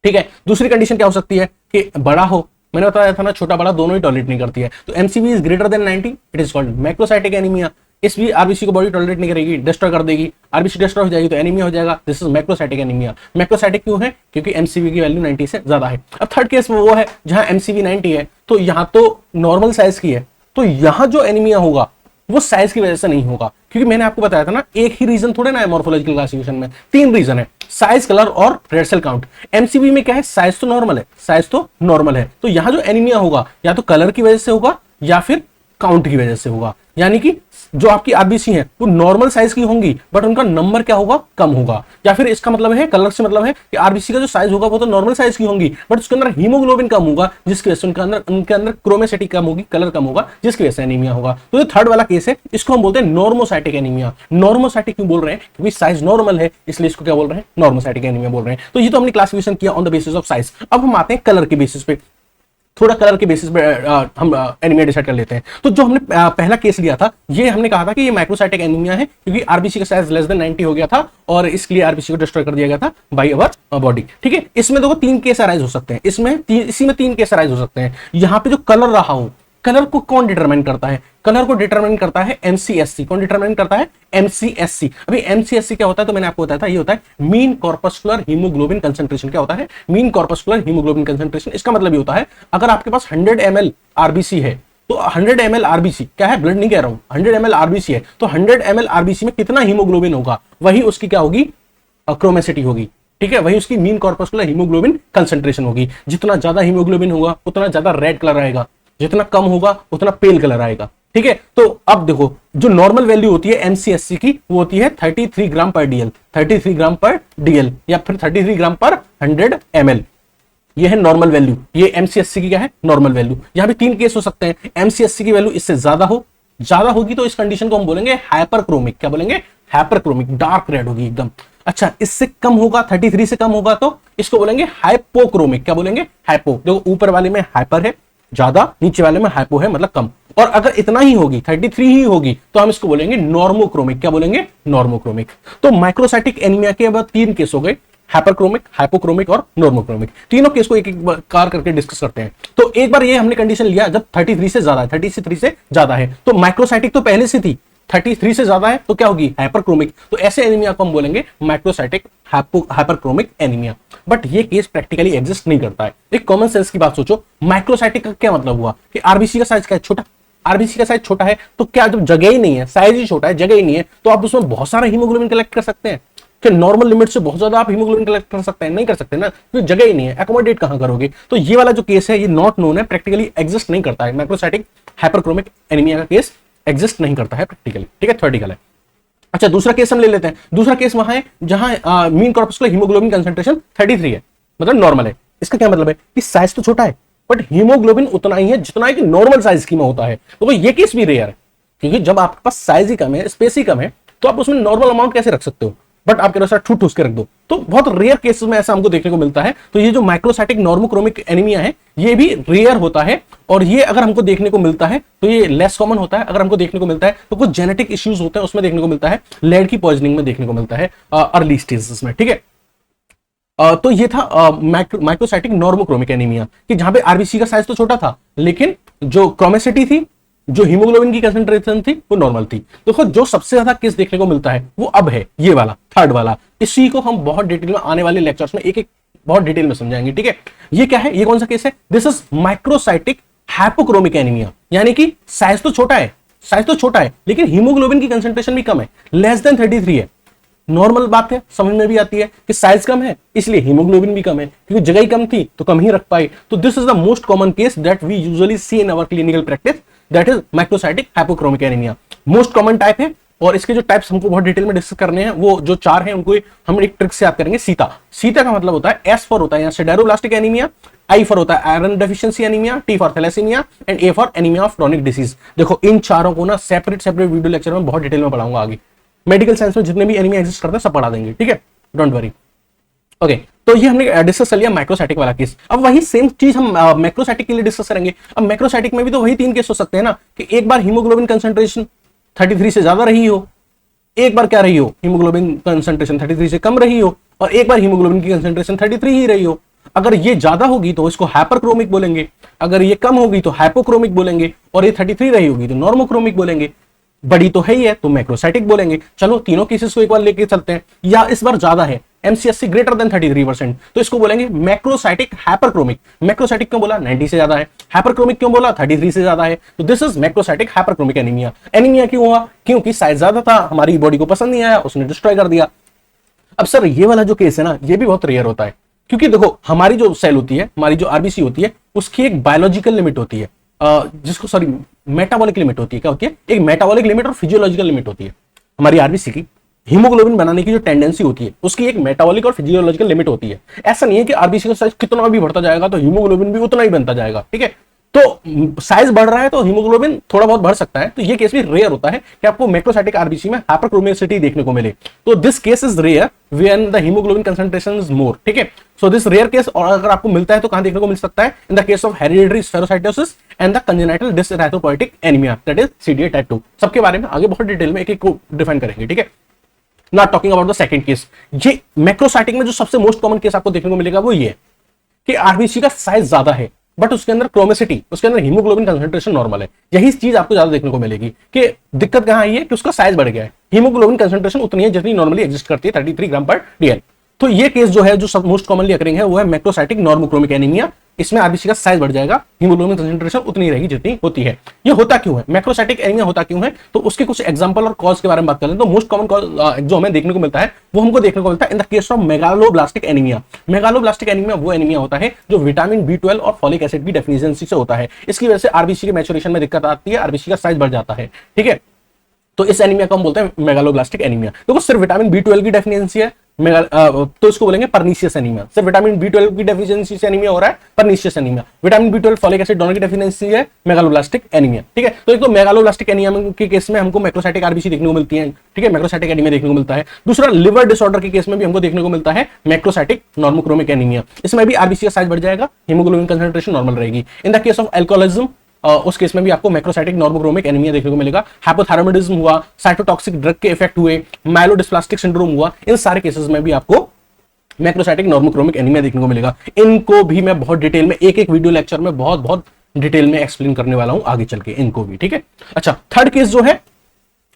ठीक है, दूसरी कंडीशन क्या हो सकती है कि बड़ा हो, मैंने बताया था ना, छोटा बड़ा दोनों ही टॉलरेट नहीं करती है, तो MCV is greater than 90, it is called macrocytic anaemia. इस भी आरबीसी को बॉडी टॉलरेट नहीं करेगी, डिस्ट्रॉय कर देगी, आरबीसी डिस्ट्रॉय हो जाएगी तो एनीमिया हो जाएगा। This is macrocytic anaemia. Macrocytic क्यों है, क्योंकि एमसीवी की वैल्यू 90 से ज्यादा है। अब थर्ड केस में वो है जहां एमसीवी 90 है, तो यहां तो नॉर्मल साइज की है, तो यहां जो एनीमिया होगा वो साइज की वजह से नहीं होगा, क्योंकि मैंने आपको बताया था ना, एक ही रीजन थोड़े ना है मॉर्फोलॉजिकल क्लासिफिकेशन में, तीन रीजन है, साइज, कलर और रेड सेल काउंट। एमसीवी में क्या है, साइज तो नॉर्मल है, तो यहां जो एनीमिया होगा या तो कलर की वजह से होगा या फिर काउंट की वजह से होगा। यानी कि जो आपकी आरबीसी है वो नॉर्मल साइज की होंगी बट उनका नंबर क्या होगा, कम होगा। या फिर इसका मतलब है, कलर से मतलब है कि आरबीसी का जो साइज होगा वो तो नॉर्मल साइज की होंगी बट उसके अंदर हीमोग्लोबिन कम होगा, जिसकी वजह से उनके अंदर क्रोमेसिटी कम होगी, कलर कम होगा, जिसकी वजह से एनीमिया होगा। तो ये थर्ड वाला केस है, इसको हम बोलते हैं नॉर्मोसाइटिक एनीमिया। नॉर्मोसाइटिक क्यों बोल रहे हैं, क्योंकि साइज नॉर्मल है, इसलिए इसको क्या बोल रहे हैं, नॉर्मोसाइटिक एनीमिया बोल रहे हैं। तो ये तो हमने क्लासिफिकेशन किया on the basis of size. अब हम आते हैं कलर के बेसिस पे। थोड़ा कलर के बेसिस पे हम एनीमिया डिसाइड कर लेते हैं। तो जो हमने पहला केस लिया था, ये हमने कहा था कि ये माइक्रोसाइटिक एनीमिया है, क्योंकि आरबीसी का साइज लेस देन 90 हो गया था और इसलिए आरबीसी को डिस्ट्रॉय कर दिया गया था बाय अवर बॉडी। ठीक है, इसमें देखो 3 केस अराइज हो सकते हैं, इसी में 3 केस अराइज हो सकते हैं। यहाँ पे जो कलर रहा हो, कलर को कौन डिटरमाइन करता है? कलर को डिटरमाइन करता है एमसीएससी। कौन डिटरमाइन करता है? एमसीएससी। अभी एमसीएससी क्या होता है तो मैंने आपको बताया था, ये होता है मीन कॉर्पस्कुलर हीमोग्लोबिन कंसंट्रेशन। क्या होता है? Mean corpuscular haemoglobin concentration. इसका मतलब ये होता है अगर आपके पास 100 ml आरबीसी है तो 100 ml आरबीसी क्या है, ब्लड नहीं कह रहा हूं, 100 ml आरबीसी है तो 100 ml आरबीसी में कितना हीमोग्लोबिन होगा, वही उसकी क्या होगी, क्रोमेसिटी होगी। ठीक है, वही उसकी मीन कॉर्पस्कुलर हीमोग्लोबिन कंसंट्रेशन होगी। जितना ज्यादा हीमोग्लोबिन होगा उतना ज्यादा रेड कलर आएगा, जितना कम होगा उतना पेल कलर आएगा। ठीक है, तो अब देखो जो नॉर्मल वैल्यू होती है एमसीएससी की, वो होती है 33 ग्राम पर डीएल, 33 ग्राम पर डीएल या फिर 33 ग्राम पर 100 ml। ये है नॉर्मल वैल्यू, ये एमसीएससी की क्या है, नॉर्मल वैल्यू। यहां भी 3 केस हो सकते हैं। एमसीएससी की वैल्यू इससे ज्यादा होगी तो इस कंडीशन को हम बोलेंगे हाइपरक्रोमिक। क्या बोलेंगे? हाइपरक्रोमिक, डार्क रेड होगी एकदम। अच्छा, इससे कम होगा, 33 से कम होगा तो इसको बोलेंगे हाइपोक्रोमिक। क्या बोलेंगे? हाइपो। देखो ऊपर वाले में हाइपर है ज्यादा, नीचे वाले में हाइपो है मतलब कम। और अगर इतना ही होगी, 33 ही होगी, तो हम इसको बोलेंगे नॉर्मोक्रोमिक। क्या बोलेंगे? नॉर्मोक्रोमिक। तो माइक्रोसाइटिक एनीमिया के अब 3 केस हो गए, हाइपरक्रोमिक, हाइपोक्रोमिक और नॉर्मोक्रोमिक। तीनों केस को एक एक बार करके डिस्कस करते हैं। तो एक बार ये हमने कंडीशन लिया जब 33 से ज्यादा है, 33 से ज्यादा है, तो माइक्रोसाइटिक तो पहले से थी, 33 से ज्यादा है तो क्या होगी, हाइपरक्रोमिक। तो ऐसे एनीमिया को हम बोलेंगे माइक्रोसाइटिक हाइपरक्रोमिक एनीमिया। बट ये केस प्रैक्टिकली एग्जिस्ट नहीं करता है। एक कॉमन सेंस की बात सोचो, माइक्रोसाइटिक का क्या मतलब हुआ कि आरबीसी का साइज क्या है, छोटा। आरबीसी का साइज छोटा है तो क्या, जब जगह ही नहीं है, साइज ही छोटा है, जगह ही नहीं है, तो आप उसमें बहुत सारा हीमोग्लोबिन कलेक्ट कर सकते हैं? कि नॉर्मल लिमिट से बहुत ज्यादा आप हीमोग्लोबिन कलेक्ट कर सकते हैं? नहीं कर सकते ना, क्योंकि जगह ही नहीं है, एकोमोडेट कहां करोगे। तो ये वाला जो केस है ये नॉट नोन है, प्रैक्टिकली एग्जिस्ट नहीं करता है। माइक्रोसाइटिक हाइपरक्रोमिक एनीमिया का केस एग्जिस्ट नहीं करता है प्रैक्टिकली। ठीक है, थ्योरेटिकल है। अच्छा, दूसरा केस हम ले लेते हैं। दूसरा केस वहां है जहां मीन कॉर्पस्कुलर हीमोग्लोबिन कंसंट्रेशन 33 है, मतलब नॉर्मल है। इसका क्या मतलब है कि साइज तो छोटा है बट हीमोग्लोबिन उतना ही है जितना एक नॉर्मल साइज की में होता है। तो ये केस भी रेयर है, क्योंकि जब आपके पास साइज ही कम है, स्पेस ही कम है, तो आप उसमें नॉर्मल अमाउंट कैसे रख सकते हो? बट आप कह ठूस ठूस के रख दो। तो बहुत रेयर केसेस में ऐसा हमको देखने को मिलता है। तो ये जो माइक्रोसाइटिक नॉर्मोक्रोमिक एनीमिया है ये भी रेयर होता है, और ये अगर हमको देखने को मिलता है तो ये लेस कॉमन होता है। अगर हमको देखने को मिलता है तो कुछ जेनेटिक इश्यूज होते हैं उसमें देखने को मिलता है, लेड की पॉइजनिंग में देखने को मिलता है अर्ली स्टेजेस में। ठीक है, तो ये था माइक्रोसाइटिक नॉर्मोक्रोमिक एनीमिया, कि जहां पे आरबीसी का साइज तो छोटा था लेकिन जो क्रोमेसिटी थी, जो हीमोग्लोबिन की कंसंट्रेशन थी, वो नॉर्मल थी। देखो जो सबसे ज्यादा केस देखने को मिलता है वो अब है ये वाला, थर्ड वाला। इसी को हम बहुत डिटेल में आने वाले लेक्चर्स में एक एक बहुत डिटेल में समझाएंगे। ठीक है, ये क्या है, ये कौन सा केस है? This is microcytic hypochromic anaemia, यानी कि साइज तो छोटा है लेकिन हीमोग्लोबिन की कंसंट्रेशन भी कम है, लेस देन 33 है। नॉर्मल बात है, समझ में भी आती है कि साइज कम है इसलिए हीमोग्लोबिन भी कम है, क्योंकि जगह ही कम थी तो कम ही रख पाए। तो this is the most common case that we usually see in our clinical practice, that is microcytic hypochromic anaemia. Most common type है, और इसके जो टाइप्स हमको बहुत डिटेल में डिस्कस करने हैं, वो जो 4 हैं उनको हम एक ट्रिक से याद करेंगे। सीता का मतलब होता है, एस फॉर होता है यहाँ सिडेरोब्लास्टिक एनीमिया, आई फॉर होता है iron deficiency anaemia, T for thalassaemia and A for anaemia of chronic disease. देखो इन चारों को ना सेपरेट वीडियो लेक्चर में बहुत डिटेल में पढ़ाऊंगा आगे। मेडिकल साइंस में जितने भी एनीमिया एग्जिस्ट करते हैं सब पढ़ा देंगे। ठीक है, डोंट वरी। ओके, तो ये हमने डिस्कस कर लिया माइक्रोसाइटिक वाला केस। अब वही सेम चीज हम मैक्रोसाइटिक के लिए डिस्कस करेंगे। अब मैक्रोसाइटिक में भी तो वही 3 केस हो सकते हैं ना, कि एक बार हीमोग्लोबिन कंसंट्रेशन 33 से ज्यादा रही हो, एक बार क्या रही हो, हीमोग्लोबिन कंसंट्रेशन 33 से कम रही हो, और एक बार हीमोग्लोबिन की कंसंट्रेशन 33 ही रही हो। अगर ये ज्यादा होगी तो इसको हाइपरक्रोमिक बोलेंगे, अगर ये कम होगी तो हाइपोक्रोमिक बोलेंगे, और ये 33 रही होगी तो नॉर्मोक्रोमिक बोलेंगे। बड़ी तो है ही है तो मैक्रोसाइटिक बोलेंगे। चलो तीनों केसेस को एक बार लेके चलते हैं। या इस बार ज्यादा है, एमसीएससी ग्रेटर देन 33%, तो इसको बोलेंगे मैक्रोसाइटिक हाइपरक्रोमिक। मैक्रोसाइटिक क्यों बोला? 90 से ज्यादा है। हाइपरक्रोमिक क्यों बोला? 33 से ज्यादा है। तो this is macrocytic hyperchromic anaemia. Anaemia क्यों हुआ? क्योंकि साइज ज्यादा था, हमारी बॉडी को पसंद नहीं आया, उसने डिस्ट्रॉय कर दिया। अब सर ये वाला जो केस है ना, ये भी बहुत रेयर होता है, क्योंकि देखो हमारी जो सेल होती है, हमारी जो आरबीसी होती है, उसकी एक बायोलॉजिकल लिमिट होती है, जिसको सॉरी मेटाबॉलिक लिमिट होती है। क्या होती है? एक मेटाबॉलिक लिमिट और फिजियोलॉजिकल लिमिट होती है। हमारी आरबीसी की हीमोग्लोबिन बनाने की जो टेंडेंसी होती है उसकी एक मेटाबॉलिक और फिजियोलॉजिकल लिमिट होती है। ऐसा नहीं है कि आरबीसी का साइज कितना भी बढ़ता जाएगा तो हीमोग्लोबिन भी उतना ही बनता जाएगा। ठीक है, तो साइज बढ़ रहा है तो हीमोग्लोबिन थोड़ा बहुत बढ़ सकता है, तो ये केस भी रेयर होता है कि आपको मैक्रोसाइटिक आरबीसी में हाइपरक्रोमिसिटी देखने को मिले। तो this case is rare when the haemoglobin concentration is more, ठीक है। सो दिस रेयर केस, और अगर आपको मिलता है तो कहां देखने को मिल सकता है? In the case of hereditary spherocytosis and the congenital dyserythropoietic anaemia, that is CDA type 2। सबके बारे में आगे बहुत डिटेल में एक एक को डिफाइन करेंगे, ठीक है। Not talking about the second case, ये मैक्रोसाइटिक में जो सबसे मोस्ट कॉमन केस आपको देखने को मिलेगा वो ये कि आरबीसी का साइज ज्यादा है बट उसके अंदर क्रोमेसिटी, उसके अंदर हीमोग्लोबिन कंसंट्रेशन नॉर्मल है। यही चीज आपको ज्यादा देखने को मिलेगी कि दिक्कत कहां आई है कि उसका साइज बढ़ गया है, हीमोग्लोबिन कंसंट्रेशन उतनी है जितनी नॉर्मली एग्जिस्ट करती है, 33 ग्राम पर डीएल। तो ये केस जो है, जो सब मोस्ट कॉमनली अकरिंग है, वो है मैक्रोसाइटिक नॉर्मोक्रोमिक एनीमिया। इसमें आरबीसी का साइज बढ़ जाएगा, हीमोग्लोबिन कंसंट्रेशन उतनी रहेगी जितनी होती है। ये होता क्यों है? मैक्रोसाइटिक एनीमिया होता क्यों है? तो उसके कुछ एग्जांपल और कॉज के बारे में बात करें तो मोस्ट कॉमन कॉज जो हमें देखने को मिलता है वो हमको देखने को मिलता है in the case of megaloblastic anaemia. Megaloblastic anaemia वो एनीमिया होता है जो विटामिन B12 और फॉलिक एसिड की डेफिशिएंसी से होता है। इसकी वजह से आरबीसी के मैच्योरेशन में दिक्कत आती है, आरबीसी का साइज बढ़ जाता है, ठीक है। तो इस एनीमिया को हम बोलते हैं मेगालोब्लास्टिक एनीमिया। देखो सिर्फ विटामिन B12 की डेफिशिएंसी है, तो इसको बोलेंगे परनीशियस एनीमिया। सिर्फ विटामिन B12 की डेफिशिएंसी से एनीमिया हो रहा है, pernicious anaemia. Vitamin B12 folic acid दोनों की डेफिशिएंसी है, मेगालोब्लास्टिक एनीमिया, ठीक है। तो एक तो मेगालोब्लास्टिक एनीमिया के केस में हमको मैक्रोसाइटिक आरबीसी देखने को मिलती है, ठीक है, मैक्रोसाइटिक एनीमिया देखने को मिलता है। दूसरा लिवर डिसऑर्डर के केस में भी हमको देखने को मिलता है मैक्रोसाइटिक नॉर्मोक्रोमिक एनीमिया। इसमें भी आरबीसी का साइज बढ़ जाएगा, हीमोग्लोबिन कंसंट्रेशन नॉर्मल रहेगी। इन द केस ऑफ अल्कोहलिज्म, उस केस में भी आपको मैक्रोसाइटिक नॉर्मोक्रोमिक एनीमिया देखने को मिलेगा। हाइपोथायरायडिज्म हुआ, साइटोटॉक्सिक ड्रग के इफेक्ट हुए, माइलोडिस्प्लास्टिक सिंड्रोम हुआ, इन सारे केसेस में भी आपको मैक्रोसाइटिक नॉर्मोक्रोमिक एनीमिया देखने को मिलेगा। इनको भी मैं बहुत डिटेल में एक एक वीडियो लेक्चर में बहुत डिटेल में एक्सप्लेन करने वाला हूं आगे चल के, इनको भी, ठीक है। अच्छा, थर्ड केस जो है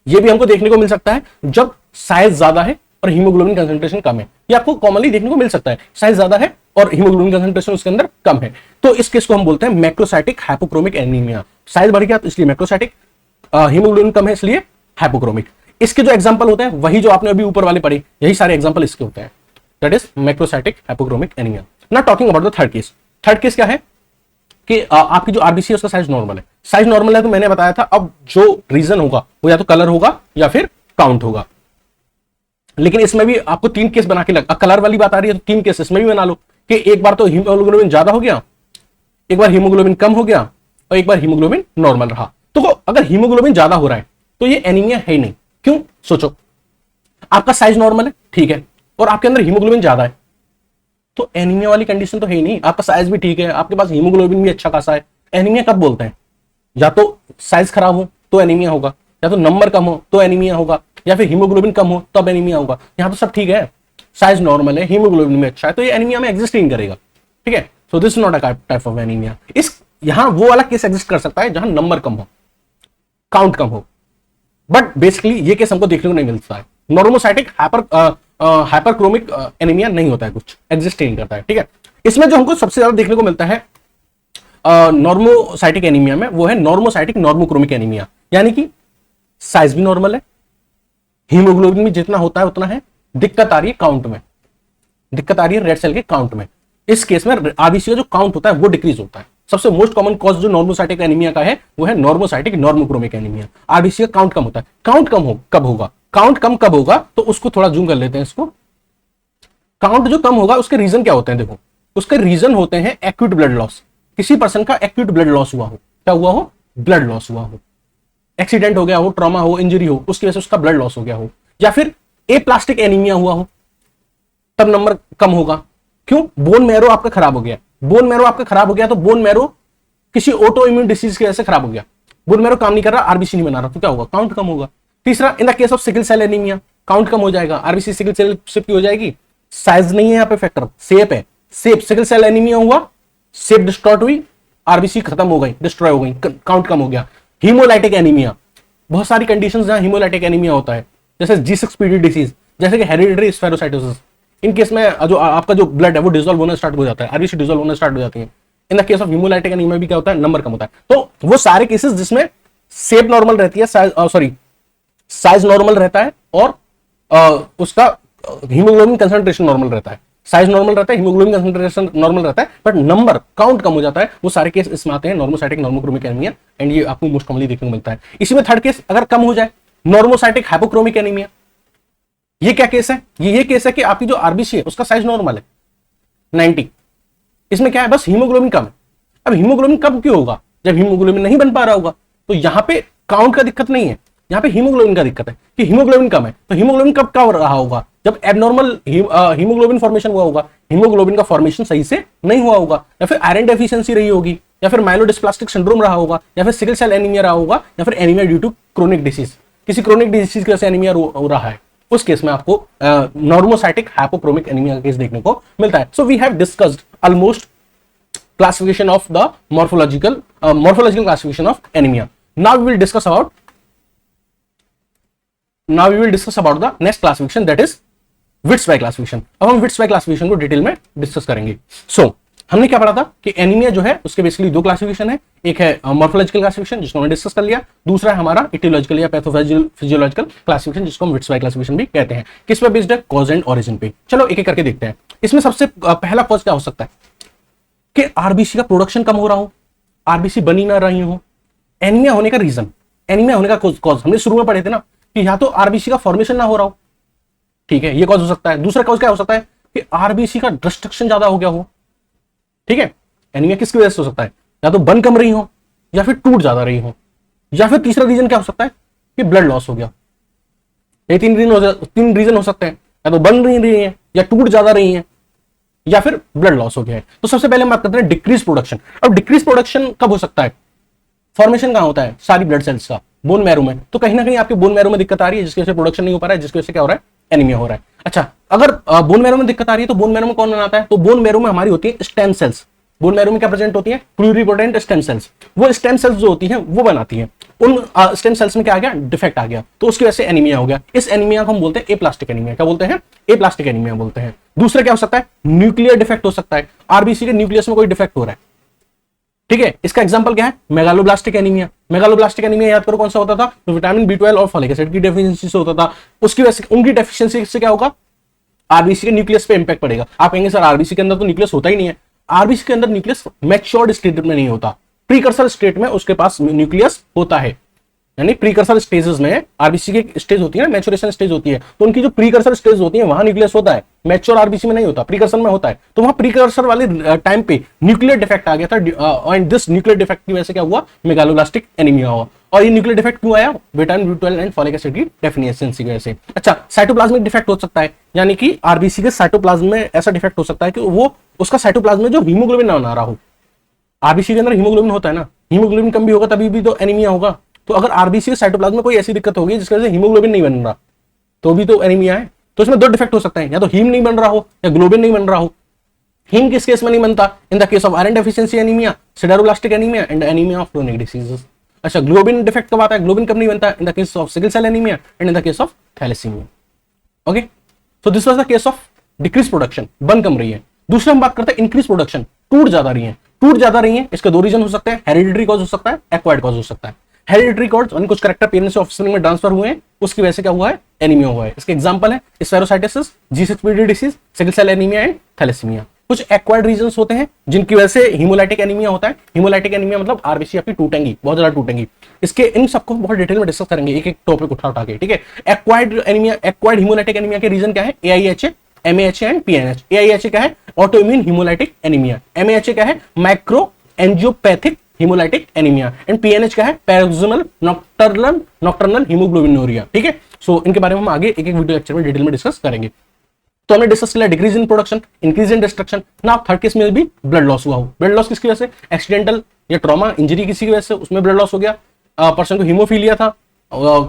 ये भी हमको देखने को मिल सकता है जब साइज ज्यादा है और हीमोग्लोबिन कंसंट्रेशन कम है। ये आपको कॉमनली देखने को मिल सकता है, साइज ज्यादा है और हीमोग्लोबिन कंसंट्रेशन उसके अंदर कम है। तो इस केस को हम बोलते हैं मैक्रोसाइटिक हाइपोक्रोमिक एनीमिया। साइज बढ़ गया तो इसलिए मैक्रोसाइटिक, हीमोग्लोबिन कम है इसलिए हाइपोक्रोमिक। इसके जो एग्जांपल होते हैं वही जो आपने अभी ऊपर वाले पढ़े, यही सारे एग्जांपल इसके होते हैं, that is macrocytic hypochromic anaemia. Now talking about the third case. Third case क्या है कि आपकी जो आरबीसी है उसका साइज नॉर्मल है। साइज नॉर्मल है तो मैंने बताया था, अब जो रीजन होगा वो या तो कलर होगा या फिर काउंट होगा। लेकिन इसमें भी आपको तीन केस बना के कलर वाली बात आ रही है तो तीन केस इसमें भी बना लो कि एक बार तो हीमोग्लोबिन ज्यादा हो गया, एक बार हीमोग्लोबिन कम हो गया और एक बार हीमोग्लोबिन नॉर्मल रहा। तो अगर हीमोग्लोबिन ज्यादा हो रहा है तो ये एनीमिया है ही नहीं। क्यों? सोचो, आपका साइज नॉर्मल है, ठीक है, और आपके अंदर हीमोग्लोबिन ज्यादा है, तो एनीमिया वाली कंडीशन तो है ही नहीं। आपका साइज भी ठीक है, आपके पास हीमोग्लोबिन भी अच्छा खासा है। एनीमिया कब बोलते हैं? या तो साइज खराब हो तो एनीमिया होगा, या तो नंबर कम हो तो एनीमिया होगा, या फिर हीमोग्लोबिन कम हो तब एनीमिया होगा। यहां तो सब ठीक है, साइज नॉर्मल है, हीमोग्लोबिन भी अच्छा है, तो ये एनीमिया में एग्जिस्ट नहीं करेगा, ठीक है। So this is not a type of anaemia. इस यहां वो वाला केस एग्जिस्ट कर सकता है जहां नंबर कम हो, काउंट कम हो, बट बेसिकली ये केस हमको देखने को नहीं मिलता है। नॉर्मोसाइटिक हाइपरक्रोमिक एनीमिया नहीं होता है, कुछ एग्जिस्ट नहीं करता है, ठीक है। इसमें जो हमको सबसे ज्यादा देखने को मिलता है नॉर्मोसाइटिक एनीमिया में, वो है नॉर्मोसाइटिक नॉर्मोक्रोमिक एनीमिया। यानी कि साइज भी नॉर्मल है, हीमोग्लोबिन भी जितना होता है उतना है, दिक्कत आ रही है काउंट में, दिक्कत आ रही है रेड सेल के काउंट में। इस केस में आरबीसी का जो काउंट होता है वो डिक्रीज होता है। सबसे मोस्ट कॉमन कॉज जो नॉर्मोसाइटिक एनीमिया का है वो है नॉर्मोसाइटिक नॉर्मोक्रोमिक एनीमिया। आरबीसी का काउंट कम होता है। काउंट कम हो कब होगा? काउंट कम कब होगा तो उसको थोड़ा जूम कर लेते हैं इसको। काउंट जो कम होगा उसके रीजन क्या होते हैं? देखो, उसके रीजन होते हैं एक्यूट ब्लड लॉस। किसी पर्सन का एक्यूट ब्लड लॉस हुआ हो, क्या हुआ हो? ब्लड लॉस हुआ हो, एक्सीडेंट हो गया हो, ट्रॉमा हो, इंजरी हो, उसकी वजह से उसका ब्लड लॉस हो गया हो, या फिर एप्लास्टिक एनीमिया हुआ हो, तब नंबर कम होगा। क्यों? बोन मैरो आपका खराब हो गया। बोन मैरो आपका खराब हो गया तो बोन मैरो किसी ऑटो इम्यून डिसीज की वजह से खराब हो गया, बोन मैरो काम नहीं कर रहा, आरबीसी नहीं बना रहा, तो क्या होगा? काउंट कम होगा। तीसरा, in the case of sickle cell anaemia, count कम हो जाएगा, आरबीसी सिकल सेल शिप की हो जाएगी। साइज नहीं है यहाँ पे फैक्टर, शेप है। शेप, सिकल सेल एनीमिया हुआ, शेप डिस्टॉर्ट हुई, आरबीसी खत्म हो गई, डिस्ट्रॉय हो गई, काउंट कम हो गया। हीमोलाइटिक एनीमिया, बहुत सारी कंडीशंस जहां हीमोलाइटिक एनीमिया होता है, जैसे G6PD डिसीज, जैसे कि हेरिडिटरी स्फेरोसाइटोसिस। इन केस में जो आपका जो ब्लड है वो डिसॉल्व होना स्टार्ट हो जाता है, आरबीसी डिसॉल्व होना स्टार्ट हो जाती है। In the case of haemolytic anaemia भी क्या होता है? नंबर कम होता है। तो वो सारे केसेस जिसमें शेप नॉर्मल रहती है, साइज नॉर्मल रहता है, और उसका हीमोग्लोबिन कंसंट्रेशन नॉर्मल रहता है। साइज नॉर्मल रहता है, हीमोग्लोबिन कंसंट्रेशन नॉर्मल रहता है, बट नंबर काउंट कम हो जाता है। वो सारे केस इसमें आते हैं नॉर्मोसाइटिक नॉर्मोक्रोमिक एनीमिया, एंड ये आपको मोस्ट कॉमनली देखने को मिलता है। इसी में थर्ड केस अगर कम हो जाए, नॉर्मोसाइटिक हाइपोक्रोमिक एनीमिया। ये क्या केस है? ये केस है कि आपकी जो आरबीसी है उसका साइज नॉर्मल है 90, इसमें क्या है? बस हीमोग्लोबिन कम है। अब हीमोग्लोबिन कम क्यों होगा? जब हीमोग्लोबिन नहीं बन पा रहा होगा। तो यहाँ पे काउंट का दिक्कत नहीं है, यहाँ पे हीमोग्लोबिन का दिक्कत है कि हीमोग्लोबिन कम है। तो हीमोग्लोबिन कब कब रहा होगा, जब एबनॉर्मल हीमोग्लोबिन फॉर्मेशन हुआ होगा, हीमोग्लोबिन का फॉर्मेशन सही से नहीं हुआ होगा, या फिर आयरन डेफिशिएंसी रही होगी, या फिर माइलोडिस्प्लास्टिक सिंड्रोम रहा होगा, या फिर सिकल सेल एनीमिया रहा होगा, या फिर anaemia due to chronic disease, किसी क्रोनिक डिसीज की वजह से एनीमिया हो रहा है। उस केस में आपको नॉर्मोसाइटिक हाइपोक्रोमिक एनीमिया का केस देखने को मिलता है। So we have discussed almost classification of the morphological classification of anemia. Now we will discuss about the next classification, that is Witt-Sway classification. अब हम Witt-Sway classification को डिटेल में discuss करेंगे। हमने क्या पढ़ा था कि एनीमिया जो है उसके बेसिकली दो क्लासिफिकेशन है, एक है मॉर्फोलॉजिकल क्लासिफिकेशन जिसको हमने डिस्कस कर लिया, दूसरा है हमारा इटियोलॉजिकल या पैथोफिजियोलॉजिकल क्लासिफिकेशन जिसको हम Witt-Sway क्लासिफिकेशन भी कहते हैं। किस पे बेस्ड है, कॉज एंड ओरिजिन पे। चलो एक एक करके देखते हैं। इसमें सबसे पहला कॉज क्या हो सकता है कि आरबीसी का प्रोडक्शन कम हो रहा हो, आरबीसी बनी ना रही हो। एनीमिया होने का रीजन, एनीमिया होने का कॉज हमने शुरू में पढ़े थे ना कि या तो आरबीसी का फॉर्मेशन ना हो रहा हो, ठीक है, ये कॉज हो सकता है। दूसरा कॉज क्या हो सकता है कि आरबीसी का डिस्ट्रक्शन ज्यादा हो गया हो, ठीक है। एनीमिया किसकी वजह से हो सकता है, या तो बन कम रही हो, या फिर टूट ज्यादा रही हो, या फिर तीसरा रीजन क्या हो सकता है कि ब्लड लॉस हो गया। ये तीन रीजन हो सकते हैं, या तो बन नहीं रही है, या टूट ज्यादा रही है, या फिर ब्लड लॉस हो गया है। तो सबसे पहले हम बात करते हैं डिक्रीज प्रोडक्शन। अब डिक्रीज प्रोडक्शन कब हो सकता है, फॉर्मेशन कहां होता है, सारी ब्लड सेल्स का, बोन मैरो में। तो कहीं ना कहीं आपके बोन मैरो में दिक्कत आ रही है जिसकी वजह से प्रोडक्शन नहीं हो पा रहा है, जिसकी वजह से क्या हो रहा है, एनीमिया हो रहा है। अच्छा, अगर बोन मैरो में दिक्कत आ रही है तो बोन मैरो में कौन बनाता है, तो बोन मैरो में हमारी होती है स्टेम सेल्स। बोन मैरो में क्या प्रेजेंट होती है, प्लूरिपोटेंट स्टेम सेल्स। वो स्टेम सेल्स जो होती हैं वो बनाती हैं। उन स्टेम सेल्स में क्या आ गया, डिफेक्ट आ गया, तो उसकी वजह से एनीमिया हो गया। इस एनीमिया को हम बोलते हैं एप्लास्टिक एनीमिया। क्या बोलते हैं, एप्लास्टिक एनीमिया बोलते हैं। दूसरा क्या हो सकता है, न्यूक्लियर डिफेक्ट हो सकता है, आरबीसी के न्यूक्लियस में कोई डिफेक्ट हो रहा है, ठीक है। इसका एग्जांपल क्या है, मेगालोब्लास्टिक एनीमिया। मेगालोब्लास्टिक एनीमिया याद करो कौन सा होता था, तो विटामिन बी12 और फॉलिक एसिड की डेफिशिएंसी से होता था। उसकी वजह से, उनकी डेफिशिएंसी से क्या होगा, आरबीसी के न्यूक्लियस पे इंपैक्ट पड़ेगा। आप कहेंगे सर आरबीसी के अंदर तो न्यूक्लियस होता ही नहीं है। आरबीसी के अंदर न्यूक्लियस मैच्योर्ड स्टेट में नहीं होता, प्रीकर्सर स्टेट में उसके पास न्यूक्लियस होता है। यानी प्रीकर्सर स्टेजेस में आरबीसी की स्टेज होती है ना, मैच्योरेशन स्टेज होती है, तो उनकी जो प्रीकर्सर स्टेज होती है वहां न्यूक्लियस होता है, मैच्योर आरबीसी में नहीं होता, प्रीकर्सर में होता है। तो वहां प्रीकर्सर वाले टाइम पे न्यूक्लियर डिफेक्ट आ गया था, एंड दिस न्यूक्लियर डिफेक्ट की वजह से क्या हुआ, मेगालोब्लास्टिक एनीमिया हुआ। और ये न्यूक्लियर डिफेक्ट क्यों आया, vitamin B12 and folic acid की डेफिशिएंसी की वजह से। अच्छा, साइटोप्लाज्मिक डिफेक्ट हो सकता है, यानी कि आरबीसी के साइटोप्लाज्म में ऐसा डिफेक्ट हो सकता है कि वो उसका साइटोप्लाज्म में जो हीमोग्लोबिन ना बना रहा हो। आरबीसी के अंदर हीमोग्लोबिन होता है ना, हीमोग्लोबिन कम भी होगा तभी भी तो एनीमिया होगा। तो अगर आरबीसी के साइटोप्लाज्म में कोई ऐसी दिक्कत होगी जिसकी वजह से हीमोग्लोबिन नहीं बन रहा, तो भी तो एनीमिया है। तो इसमें दो डिफेक्ट हो सकते हैं, या तो हीम नहीं बन रहा हो या ग्लोबिन नहीं बन रहा हो। हीम किस केस में नहीं बनता, in the case of iron deficiency anaemia, sideroblastic anaemia and anaemia of chronic diseases. अच्छा, ग्लोबिन डिफेक्ट कब आता है, ग्लोबिन कब नहीं बनता, in the case of sickle cell anaemia and in the case of thalassaemia. Okay, so this was the case of decrease production, बन कम रही है। दूसरा हम बात करते हैं इंक्रीज प्रोडक्शन, टूट ज्यादा रही है। टूट ज्यादा रही है, इसके दो रीजन हो सकते हैं, हेरिडिटरी कॉज हो सकता है, एक्वायर्ड कॉज हो सकता है। हेरिडिटरी कॉज, कुछ कैरेक्टर पेरेंट्स से ऑफस्प्रिंग में ट्रांसफर हुए हैं, उसकी वजह से क्या हुआ है, एनीमिया हुआ है। इसके एग्जांपल है spherocytosis, G6PD disease, sickle cell anaemia and thalassaemia. कुछ एक्वायर्ड रीजंस होते हैं जिनकी वजह से हीमोलाइटिक एनीमिया होता है। हीमोलाइटिक एनीमिया मतलब आरबीसी आपकी टूटेंगी, बहुत ज्यादा टूटेंगी। इसके इन सबको बहुत डिटेल में डिस्कस करेंगे, एक एक टॉपिक उठा के, ठीक है। Acquired anaemia, acquired haemolytic anaemia के रीजन क्या है, AIHA, MAHA and PNH। AIHA क्या है, ऑटोइम्यून हीमोलाइटिक एनीमिया। MAHA क्या है, micro angiopathic haemolytic anaemia. And PNH क्या है, पैरोक्सिमल नॉक्टर्नल हीमोग्लोबिनूरिया, ठीक है। सो इनके बारे में हम आगे एक एक वीडियो लेक्चर में डिटेल में डिस्कस करेंगे। तो हमने डिस्कस किया decrease in production, increase in destruction. Now third case में भी ब्लड लॉस हुआ हो। ब्लड लॉस किसकी वजह से, एक्सीडेंटल या ट्रॉमा इंजरी किसी की वजह से, उसमें ब्लड लॉस हो गया। पर्सन को हीमोफीलिया था,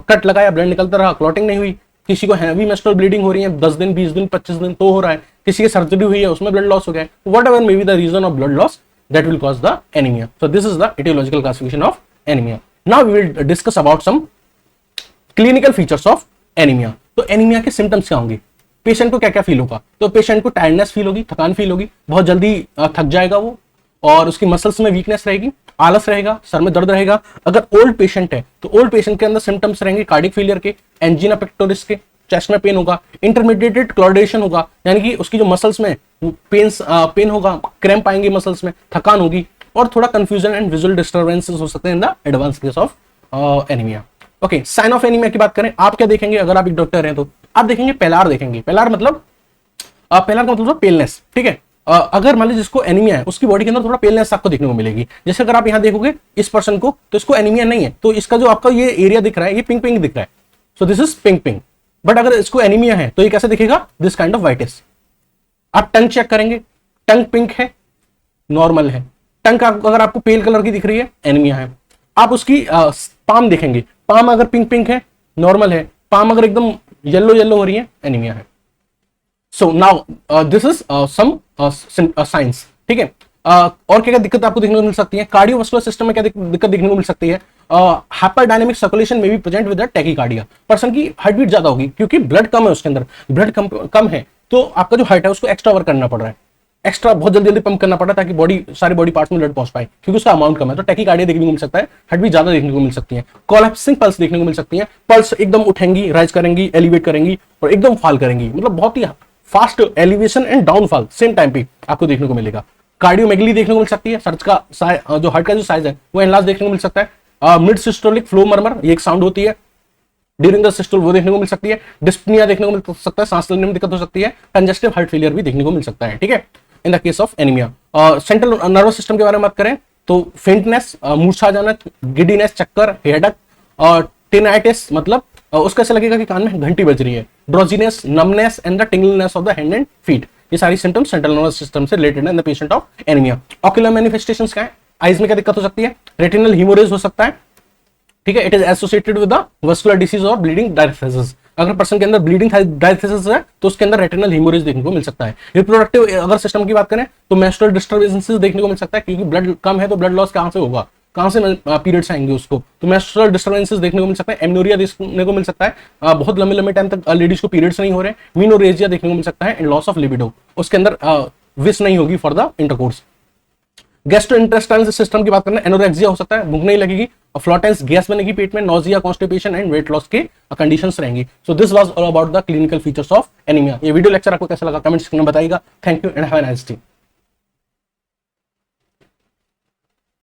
कट लगाया, ब्लड निकलता रहा, क्लॉटिंग नहीं हुई। किसी को हैवी मेंस्ट्रुअल ब्लीडिंग हो रही है 10 दिन 20 दिन 25 दिन तो हो रहा है। किसी की सर्जरी हुई है, उसमें ब्लड लॉस हो गया। Whatever may be the reason of blood loss, that will cause the anemia. So this is the etiological classification of anemia. Now we will discuss about some clinical features of anemia. तो anaemia के symptoms क्या होंगे, patient को क्या क्या feel होगा। तो patient को टायर्डनेस फील होगी, थकान फील होगी, बहुत जल्दी थक जाएगा वो, और उसकी मसल्स में वीकनेस रहेगी, आलस रहेगा, सर में दर्द रहेगा। अगर ओल्ड पेशेंट है तो ओल्ड पेशेंट के अंदर सिम्टम्स रहेंगे कार्डिक फेलियर के, एंजीना पेक्टोरिस के, चेस्ट में पेन होगा, इंटरमीडिएटेड क्लोर्डेशन होगा, यानी कि उसकी जो मसल्स में पेन होगा, क्रैम्प आएंगे मसल्स में, थकान होगी, और थोड़ा कंफ्यूजन एंड विजुअल डिस्टर्बेंसेस हो सकते हैं in the advance case of anaemia. Okay, sign of anaemia की बात करें, आप क्या देखेंगे अगर आप एक डॉक्टर हैं तो आप देखेंगे पेलार देखेंगे। पेलार मतलब पेलार का मतलब पेलनेस, ठीक है। अगर मान लीजिए जिसको एनीमिया है उसकी बॉडी के अंदर थोड़ा पेलनेस आपको देखने को मिलेगी। जैसे अगर आप यहाँ देखोगे इस पर्सन को, तो इसको एनीमिया नहीं है, तो इसका जो आपका ये एरिया दिख रहा है ये पिंक पिंक दिख रहा है, so this is pink pink. But अगर इसको एनीमिया है तो ये कैसे दिखेगा, दिस काइंड ऑफ व्हाइटिश। आप टंग चेक करेंगे, टंग पिंक है, नॉर्मल है। टंग अगर आपको पेल कलर की दिख रही है, एनीमिया है। आप उसकी पाम देखेंगे, पाम अगर पिंक पिंक है, नॉर्मल है। पाम अगर एकदम येलो येलो हो रही है, एनीमिया है। So now this is some science, ठीक है। और क्या दिक्कत आपको देखने को मिल सकती है, कार्डियोवास्कुलर सिस्टम में क्या दिक्कत देखने को मिल सकती है, हाइपरडायनामिक सर्कुलेशन में भी प्रेजेंट विद टैकीकार्डिया। पर्सन की हार्ट बीट ज्यादा होगी क्योंकि ब्लड कम है उसके अंदर, ब्लड कम है तो आपका जो हार्ट है उसको एक्स्ट्रा वर्क करना पड़ रहा है, एक्स्ट्रा बहुत जल्दी जल्दी पंप करना पड़ रहा है ताकि बॉडी सारे बॉडी पार्ट्स में ब्लड पहुंच पाए, क्योंकि उसका अमाउंट कम है। तो टैकीकार्डिया देखने को मिल सकता है, हार्ट बीट ज्यादा देखने को मिल सकती है। कोलैप्सिंग पल्स देखने को मिल सकती है, पल्स एकदम उठेंगी, राइज करेंगी, एलिवेट करेंगी और एकदम फॉल करेंगी, मतलब बहुत ही fast elevation and downfall same time पे आपको देखने को मिलेगा। कार्डियोमेगली देखने को मिल सकती है, सर्च का जो हार्ट का जो साइज है वो एनलार्ज देखने को मिल सकता है। मिड सिस्टोलिक फ्लो मर्मर, ये एक साउंड होती है ड्यूरिंग द सिस्टोल, वो देखने को मिल सकती है। डिस्पनिया देखने को मिल सकता है, सांस लेने में दिक्कत हो सकती है। कंजेस्टिव हार्ट फेलियर भी देखने को मिल सकता है, ठीक है, in the case of anaemia. Central nervous system के बारे में बात करें तो फेंटनेस, मूर्छा जाना, गिडीनेस, चक्कर, हेडक और टिनाइटिस, मतलब उसका ऐसा लगेगा कि कान में घंटी बज रही है। Drowsiness, numbness and the tinglingness of the hand and feet, ये सारी सिम्टम्स सेंट्रल नर्वस सिस्टम से रिलेटेड है in the patient of anaemia. Ocular manifestations क्या है, आइज में क्या दिक्कत हो सकती है, रेटिनल हीमोरेज हो सकता है, ठीक है। It is associated with the vascular disease और ब्लीडिंग डायथेसिस। अगर पर्सन के अंदर ब्लीडिंग डायथेसिस है तो उसके अंदर रेटिनल हीमोरेज देखने को मिल सकता है। रिप्रोडक्टिव अगर सिस्टम की बात करें तो मेंस्ट्रुअल डिस्टर्बेंसेस देखने को मिल सकता है, क्योंकि ब्लड कम है तो ब्लड लॉस कहां से होगा, कहां से पीरियड्स आएंगे उसको, तो मेंस्ट्रुअल डिस्टर्बेंसेस देखने को मिल सकता है। एमनोरिया देखने को मिल सकता है, बहुत लंबे लंबे टाइम तक लेडीज को पीरियड्स नहीं हो रहे। मीनोरेजिया देखने को मिल सकता है एंड लॉस ऑफ लिबिडो, उसके अंदर विश नहीं होगी for the intercourse. Gastrointestinal system की बात करना, एनोरेक्सिया हो सकता है, भूख नहीं लगेगी, फ्लोटेंस गैस बनेगी पेट में, nausea, constipation and weight loss के कंडीशंस रहेंगी। सो this was all about the clinical features of anaemia. ये वीडियो लेक्चर आपको कैसा लगा कमेंट सेक्शन में बताइएगा। Thank you and have a nice day.